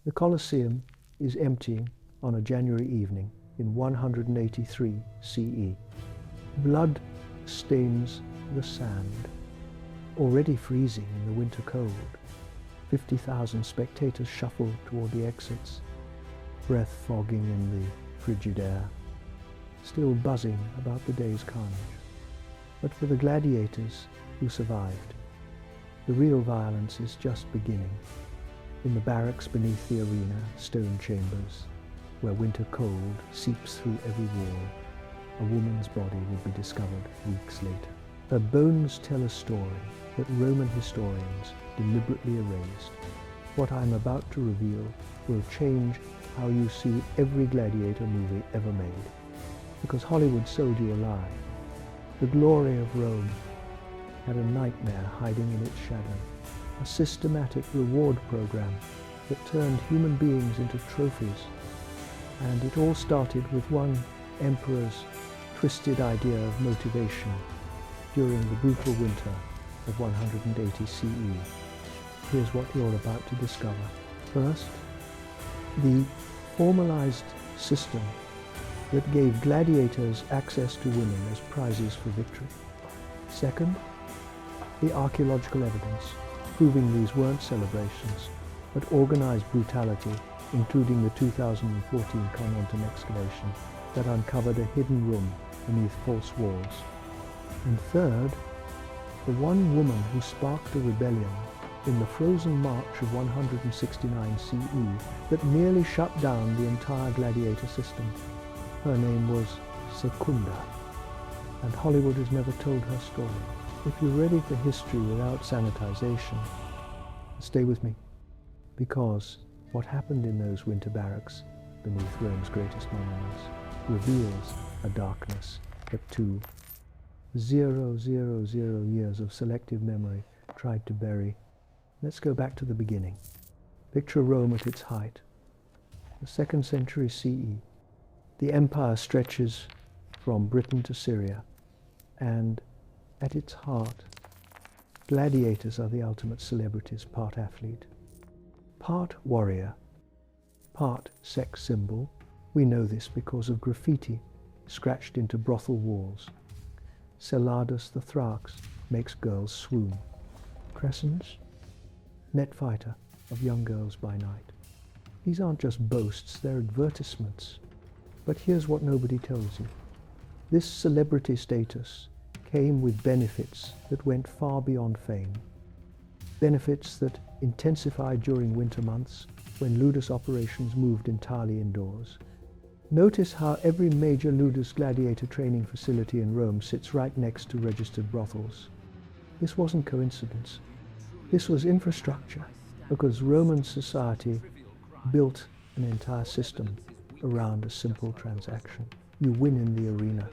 The Colosseum is emptying on a January evening in 183 CE. Blood stains the sand, already freezing in the winter cold. 50,000 spectators shuffle toward the exits, breath fogging in the frigid air, still buzzing about the day's carnage. But for the gladiators who survived, the real violence is just beginning. In the barracks beneath the arena, stone chambers, where winter cold seeps through every wall, a woman's body would be discovered weeks later. Her bones tell a story that Roman historians deliberately erased. What I'm about to reveal will change how you see every gladiator movie ever made, because Hollywood sold you a lie. The glory of Rome had a nightmare hiding in its shadow, a systematic reward program that turned human beings into trophies. And it all started with one emperor's twisted idea of motivation during the brutal winter of 180 CE. Here's what you're about to discover. First, the formalized system that gave gladiators access to women as prizes for victory. Second, the archaeological evidence proving these weren't celebrations, but organized brutality, including the 2014 Commodus excavation that uncovered a hidden room beneath false walls. And third, the one woman who sparked a rebellion in the frozen March of 169 CE that nearly shut down the entire gladiator system. Her name was Secunda, and Hollywood has never told her story. If you're ready for history without sanitization, stay with me, because what happened in those winter barracks beneath Rome's greatest monuments reveals a darkness that 2,000 years of selective memory tried to bury. Let's go back to the beginning. Picture Rome at its height. The 2nd century CE. The empire stretches from Britain to Syria, and at its heart, gladiators are the ultimate celebrities, part athlete, part warrior, part sex symbol. We know this because of graffiti scratched into brothel walls. Celadus the Thrax makes girls swoon. Crescens, net fighter of young girls by night. These aren't just boasts, they're advertisements. But here's what nobody tells you. This celebrity status came with benefits that went far beyond fame. Benefits that intensified during winter months when ludus operations moved entirely indoors. Notice how every major ludus gladiator training facility in Rome sits right next to registered brothels. This wasn't coincidence. This was infrastructure, because Roman society built an entire system around a simple transaction. You win in the arena.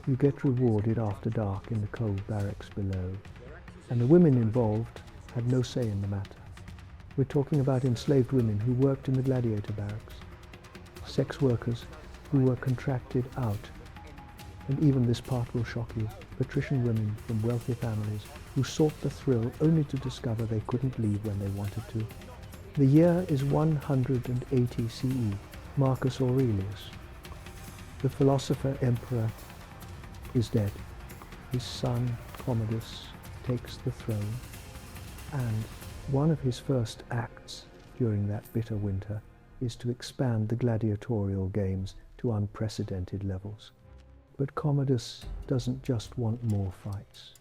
You get rewarded after dark in the cold barracks below. And the women involved had no say in the matter. We're talking about enslaved women who worked in the gladiator barracks, sex workers who were contracted out. And even this part will shock you, patrician women from wealthy families who sought the thrill only to discover they couldn't leave when they wanted to. The year is 180 CE, Marcus Aurelius. The philosopher emperor is dead. His son, Commodus, takes the throne, and one of his first acts during that bitter winter is to expand the gladiatorial games to unprecedented levels. But Commodus doesn't just want more fights.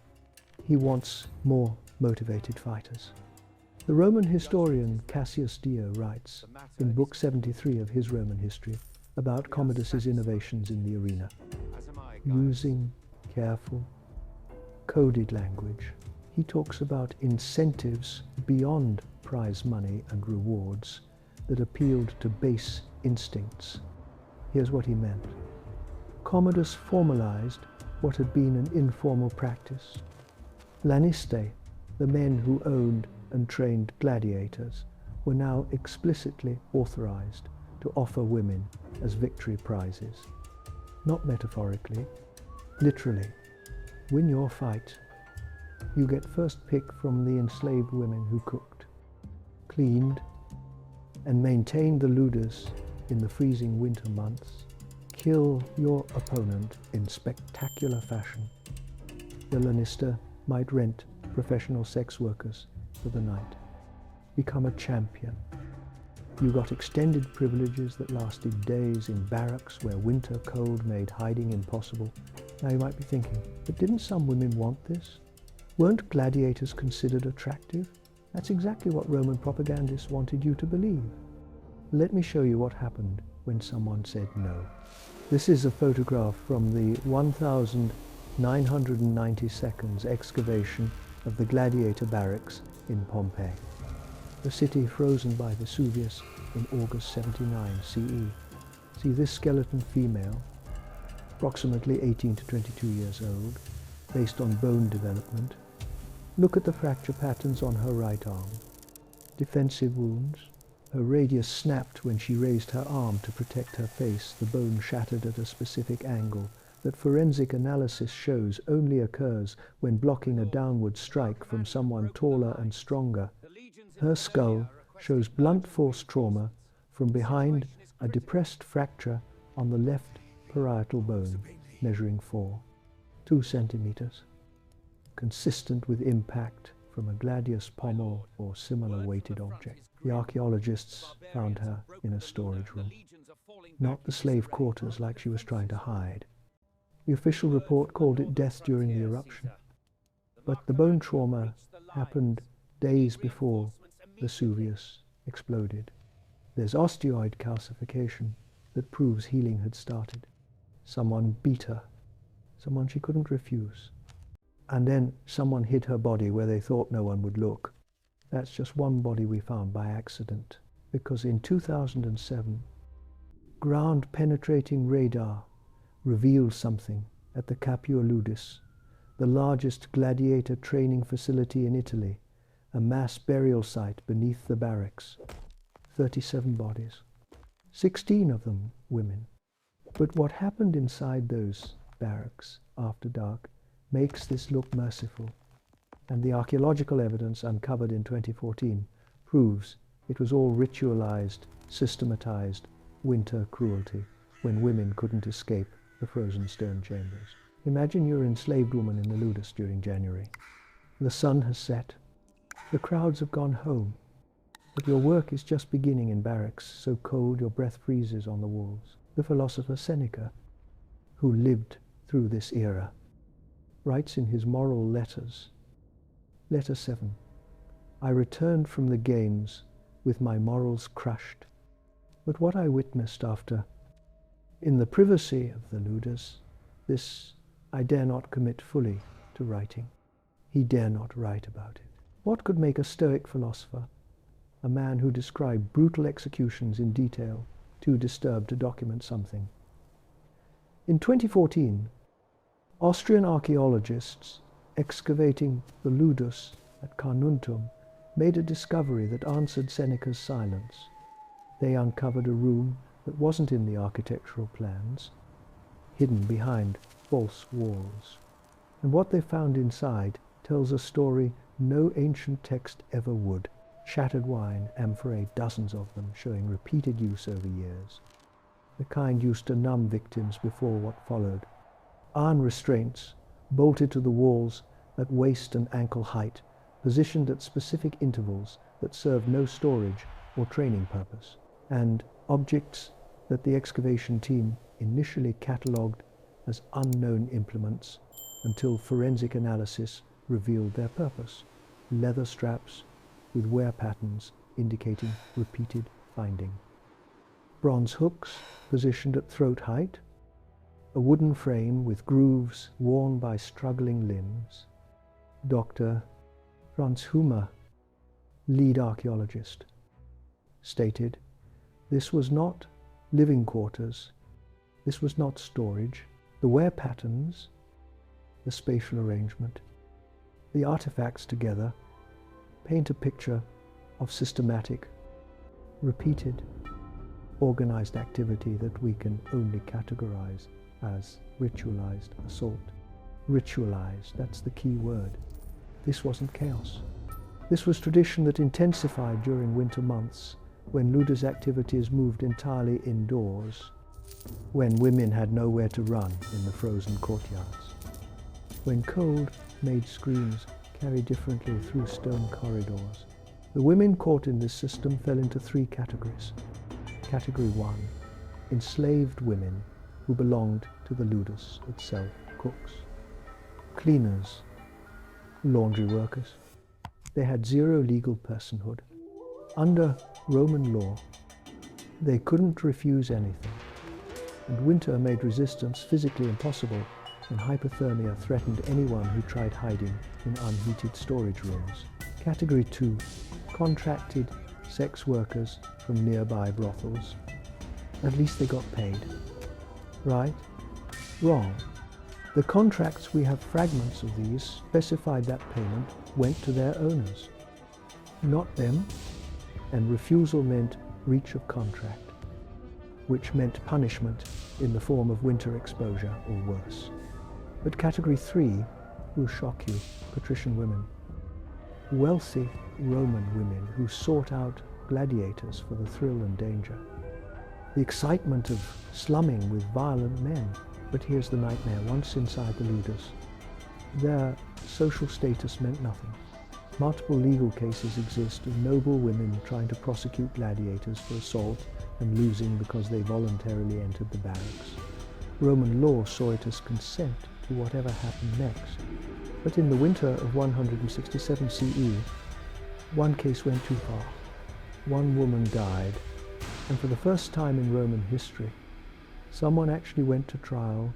He wants more motivated fighters. The Roman historian Cassius Dio writes in Book 73 of his Roman history about Commodus's innovations in the arena, using careful, coded language. He talks about incentives beyond prize money and rewards that appealed to base instincts. Here's what he meant. Commodus formalized what had been an informal practice. Lanistae, the men who owned and trained gladiators, were now explicitly authorized to offer women as victory prizes. Not metaphorically, literally. Win your fight. You get first pick from the enslaved women who cooked, cleaned, and maintain the ludus in the freezing winter months, kill your opponent in spectacular fashion. The Lannister might rent professional sex workers for the night. Become a champion. You got extended privileges that lasted days in barracks where winter cold made hiding impossible. Now you might be thinking, but didn't some women want this? Weren't gladiators considered attractive? That's exactly what Roman propagandists wanted you to believe. Let me show you what happened when someone said no. This is a photograph from the 1992 excavation of the gladiator barracks in Pompeii, the city frozen by Vesuvius in August 79 CE. See this skeleton female, approximately 18 to 22 years old, based on bone development. Look at the fracture patterns on her right arm. Defensive wounds. Her radius snapped when she raised her arm to protect her face. The bone shattered at a specific angle that forensic analysis shows only occurs when blocking a downward strike from someone taller and stronger. Her skull shows blunt force trauma from behind a depressed fracture on the left parietal bone, measuring 2 centimeters, consistent with impact from a gladius pommel or similar weighted object. The archaeologists found her in a storage room, not the slave quarters like she was trying to hide. The official report called it death during the eruption, but the bone trauma happened days before Vesuvius exploded. There's osteoid calcification that proves healing had started. Someone beat her, someone she couldn't refuse. And then someone hid her body where they thought no one would look. That's just one body we found by accident, because in 2007, ground-penetrating radar revealed something at the Capua Ludis, the largest gladiator training facility in Italy, a mass burial site beneath the barracks. 37 bodies, 16 of them women. But what happened inside those barracks after dark makes this look merciful, and the archaeological evidence uncovered in 2014 proves it was all ritualized, systematized winter cruelty when women couldn't escape the frozen stone chambers. Imagine you're an enslaved woman in the Ludus during January. The sun has set. The crowds have gone home, but your work is just beginning in barracks, so cold your breath freezes on the walls. The philosopher Seneca, who lived through this era, writes in his moral letters, Letter 7, I returned from the games with my morals crushed, but what I witnessed after, in the privacy of the Ludus, this I dare not commit fully to writing. He dare not write about it. What could make a Stoic philosopher, a man who described brutal executions in detail, too disturbed to document something? In 2014, Austrian archaeologists excavating the Ludus at Carnuntum made a discovery that answered Seneca's silence. They uncovered a room that wasn't in the architectural plans, hidden behind false walls. And what they found inside tells a story no ancient text ever would. Shattered wine, amphorae, dozens of them, showing repeated use over years. The kind used to numb victims before what followed. Iron restraints, bolted to the walls at waist and ankle height, positioned at specific intervals that served no storage or training purpose, and objects that the excavation team initially catalogued as unknown implements until forensic analysis revealed their purpose. Leather straps with wear patterns indicating repeated binding. Bronze hooks positioned at throat height. A wooden frame with grooves worn by struggling limbs. Dr. Franz Humer, lead archaeologist, stated, this was not living quarters, this was not storage. The wear patterns, the spatial arrangement, the artifacts together paint a picture of systematic, repeated, organized activity that we can only categorize as ritualized assault. Ritualized, that's the key word. This wasn't chaos. This was tradition that intensified during winter months when ludus activities moved entirely indoors, when women had nowhere to run in the frozen courtyards, when cold made screams carry differently through stone corridors. The women caught in this system fell into three categories. Category 1, enslaved women who belonged to the ludus itself, cooks, cleaners, laundry workers. They had zero legal personhood. Under Roman law, they couldn't refuse anything, and winter made resistance physically impossible, and hypothermia threatened anyone who tried hiding in unheated storage rooms. Category 2, contracted sex workers from nearby brothels. At least they got paid. Right? Wrong. The contracts, we have fragments of these, specified that payment went to their owners, not them, and refusal meant breach of contract, which meant punishment in the form of winter exposure or worse. But category 3 will shock you, patrician women. Wealthy Roman women who sought out gladiators for the thrill and danger. The excitement of slumming with violent men. But here's the nightmare: once inside the ludus, their social status meant nothing. Multiple legal cases exist of noble women trying to prosecute gladiators for assault and losing because they voluntarily entered the barracks. Roman law saw it as consent to whatever happened next. But in the winter of 167 CE, one case went too far. One woman died, and for the first time in Roman history, someone actually went to trial